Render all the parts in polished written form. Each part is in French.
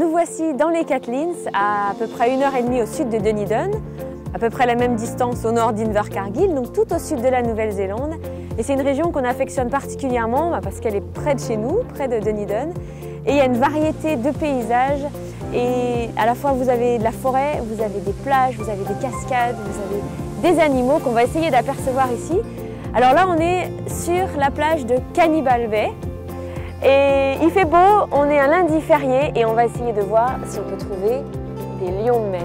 Nous voici dans les Catlins, à peu près 1h30 au sud de Dunedin, à peu près la même distance au nord d'Invercargill, donc tout au sud de la Nouvelle-Zélande. Et c'est une région qu'on affectionne particulièrement parce qu'elle est près de chez nous, près de Dunedin. Et il y a une variété de paysages. Et à la fois vous avez de la forêt, vous avez des plages, vous avez des cascades, vous avez des animaux qu'on va essayer d'apercevoir ici. Alors là on est sur la plage de Cannibal Bay. Et il fait beau, on est un lundi férié et on va essayer de voir si on peut trouver des lions de mer.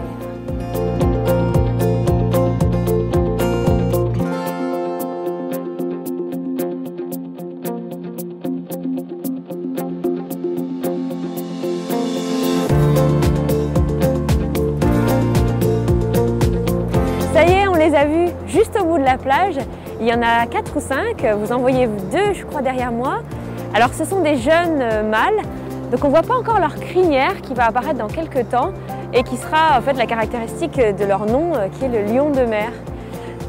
Ça y est, on les a vus juste au bout de la plage. Il y en a 4 ou 5, vous en voyez 2 je crois derrière moi. Alors ce sont des jeunes mâles, donc on ne voit pas encore leur crinière qui va apparaître dans quelques temps et qui sera en fait la caractéristique de leur nom qui est le lion de mer.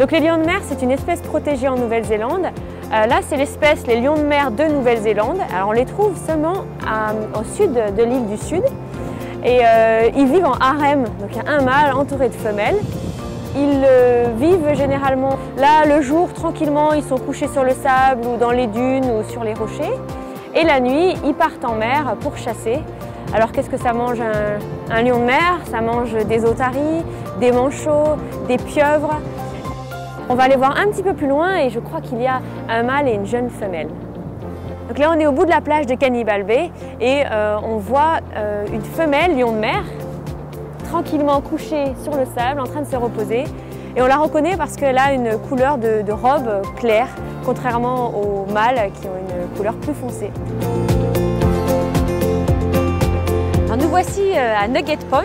Donc les lions de mer c'est une espèce protégée en Nouvelle-Zélande. Là c'est l'espèce les lions de mer de Nouvelle-Zélande. Alors on les trouve seulement au sud de l'île du Sud et ils vivent en harem, donc il y a un mâle entouré de femelles. Ils vivent généralement là le jour tranquillement, ils sont couchés sur le sable ou dans les dunes ou sur les rochers. Et la nuit, ils partent en mer pour chasser. Alors qu'est-ce que ça mange un lion de mer? Ça mange des otaries, des manchots, des pieuvres. On va aller voir un petit peu plus loin et je crois qu'il y a un mâle et une jeune femelle. Donc là on est au bout de la plage de Cannibal Bay et on voit une femelle lion de mer tranquillement couchée sur le sable en train de se reposer et on la reconnaît parce qu'elle a une couleur de robe claire contrairement aux mâles qui ont une couleur plus foncée. Alors nous voici à Nugget Point,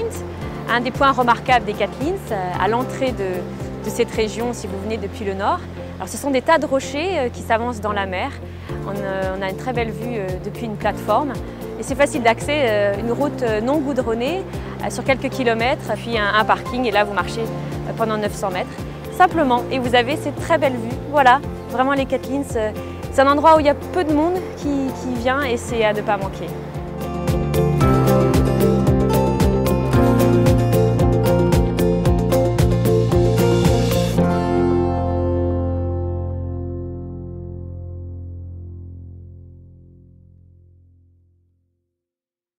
un des points remarquables des Catlins, à l'entrée de cette région si vous venez depuis le nord. Alors ce sont des tas de rochers qui s'avancent dans la mer. On a une très belle vue depuis une plateforme. Et c'est facile d'accès, une route non goudronnée sur quelques kilomètres, puis un parking et là vous marchez pendant 900 mètres simplement et vous avez cette très belle vue. Voilà, vraiment les Catlins, c'est un endroit où il y a peu de monde qui vient et c'est à ne pas manquer.